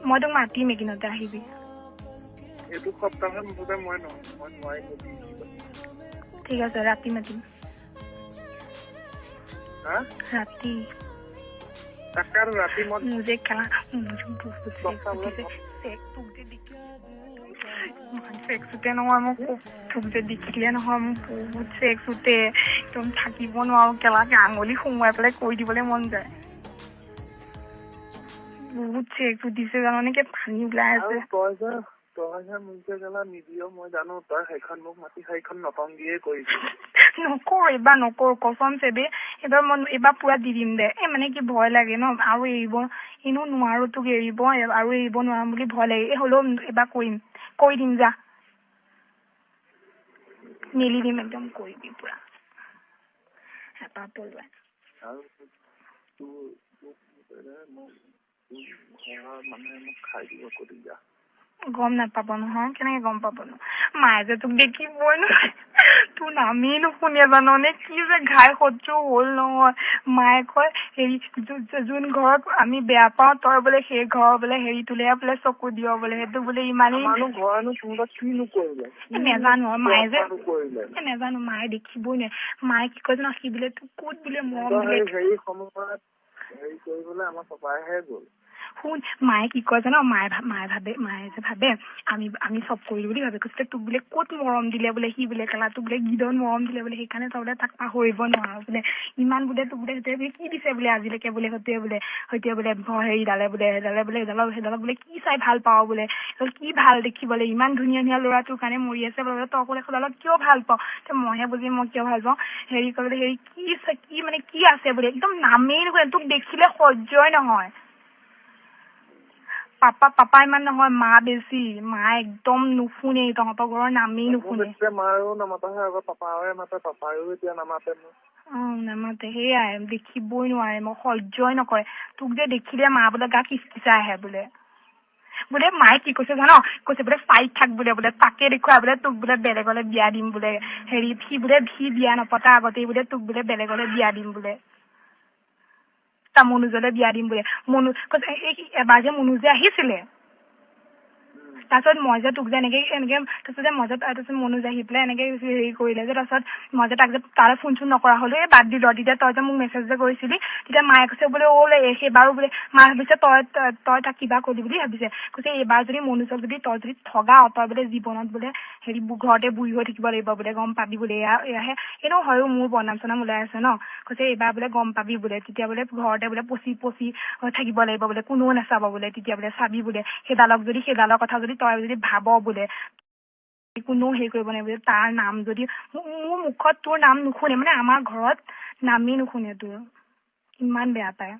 মই তোক মাতিম এদিনতে আহিবি এইটো সপ্তাহত মুঠতে মই নোৱাৰিম ঠিক আছে ৰাতি মাতিম ৰাতি তাকে ৰাতি মই মুজে খেলা সেক্সতে নহয় মোক তোক যে দেখিলে নহয় মোক বহুত সেক্স উঠে একদম থাকিব নোৱাৰো কেলাকে আঙুলি সোমোৱাই পেলাই কৈ দিবলৈ মন যায় বহুত সেক্স উঠিছে জাননে কি পানী ওলাই আছে তই মুজে গেলা নিদিয় মই জানো তই সেইখন মোক মাতি সেইখন নটংগিয়ে কৰিছো নকৰো এইবাৰ নকৰো কচম চেবে এইবাৰ পুৰা দি দিম দে মানে কি ভয় লাগে ন আৰু এৰিব এনেও নোৱাৰো তোক এৰিব আৰু এৰিব নোৱাৰো বুলি ভয় লাগে হ'লেও এইবাৰ কৰি দিম যা মেলি দিম একদম কৰিবি পুৰা হেঁপাহ পলোৱাই মানুহে মোক খাই দিব কৰি যা গম নাপাব নহয় কেনেকে গম পাব ন মায়ে যে তোক দেখিবই ন তোৰ নামেই নুশুনে জাননে কি যে ঘাই সহ্য হ'ল নহয় মায়ে কয় হেৰি যোন ঘৰত আমি বেয়া পাওঁ তই বোলে সেই ঘৰৰ বোলে হেৰি তোলে বোলে চকু দিয় বোলে সেইটো বোলে ইমানেই নেজানো মায়ে যে নেজানো মায়ে দেখিবই নোৱাৰে মায়ে কি কয় জানো সি বোলে তোক ক'ত বোলে মৰম দিলে হেৰি সময়ত হেৰি কৰিবলৈ আমাৰ পাপাইহে গ'ল শুন মায়ে কি কয় জানো মায়ে যে ভাবে আমি চব কৰিলো বুলি ভাবে কৈছে তোক বোলে ক'ত মৰম দিলে বোলে সি বোলে কেলা তোক বোলে গিদন মৰম দিলে বোলে সেইকাৰণে তই বোলে তাক পাহৰিব নোৱাৰ বোলে ইমান বোলে তোক বোলে সেইটোৱে কি দিছে বোলে আজিলৈকে বোলে সেইটোৱে বোলে হেৰিডালে বোলে সেইডালক বোলে কি চাই ভাল পাওঁ বোলে কি ভাল দেখিবলৈ ইমান ধুনীয়া ধুনীয়া ল'ৰা তোৰ কাৰণে মৰি আছে বোলে তই বোলে সেইডালক কিয় ভাল পাওঁ মইহে বুজি মই কিয় ভাল পাওঁ হেৰি কৰিবলৈ হেৰি কি মানে কি আছে বোলে একদম নামেই নুশুনে তোক দেখিলে সহ্যই নহয় পাপা ইমান নহয় মা বেছি মা একদম নুশুনে তহঁতৰ ঘৰৰ নামেই নুশুনে মাৰো নামাতাহে আগত পাপাৰে মাতে পাপাৰো এতিয়া নামাতে নামাতে সেয়াই দেখিবই নোৱাৰে মোক সহ্যই নকৰে তোক যে দেখিলে মা বোলে গা কিচকিচাই আহে বোলে মায়ে কি কৈছে জান কৈছে বোলে চাইড থাক বোলে তাকে দেখুৱাই বোলে তোক বোলে বেলেগলে বিয়া দিম বোলে হেৰি সি বিয়া নপতা আগতেই বোলে তোক বোলে বেলেগলে বিয়া দিম বোলে মনোজলে বিয়া দিম বোলে এবাৰ যে মনোজ যে আহিছিলে তাৰপিছত মই যে তোক যে এনেকে তাৰপিছত যে মই যে তাৰপিছত মনোজ আহি পেলাই এনেকে হেৰি কৰিলে যে তাৰপিছত মই যে তাক যে তালে ফোন চোন নকৰা হলো বাদ দিলো তেতিয়া তই যে মোক মেছেজ যে কৰিছিলি তেতিয়া মায়ে কৈছে বোলে সেইবাৰো বোলে মায়ে ভাবিছে তই তাক কিবা কৰিলি বুলি ভাবিছে কৈছে এইবাৰ যদি মনোজক যদি তই যদি ঠগাও তই বোলে জীৱনত বোলে হেৰি ঘৰতে বুঢ়ী হৈ থাকিব লাগিব বোলে গম পাবি বোলে এয়াহে এনেও হয়ো মোৰ বনাম চনাম ওলাই আছে ন কৈছে এইবাৰ বোলে গম পাবি বোলে তেতিয়া বোলে ঘৰতে বোলে পচি থাকিব লাগিব বোলে কোনেও নাচাব বোলে তেতিয়া বোলে চাবি বোলে সেইডালৰ কথা যদি তই যদি ভাব বোলে কোনেও হেৰি কৰিব নাই বোলে তাৰ নাম যদি মোৰ মুখত তোৰ নাম নুশুনে মানে আমাৰ ঘৰত নামেই নুশুনে তোৰ ইমান বেয়া পায়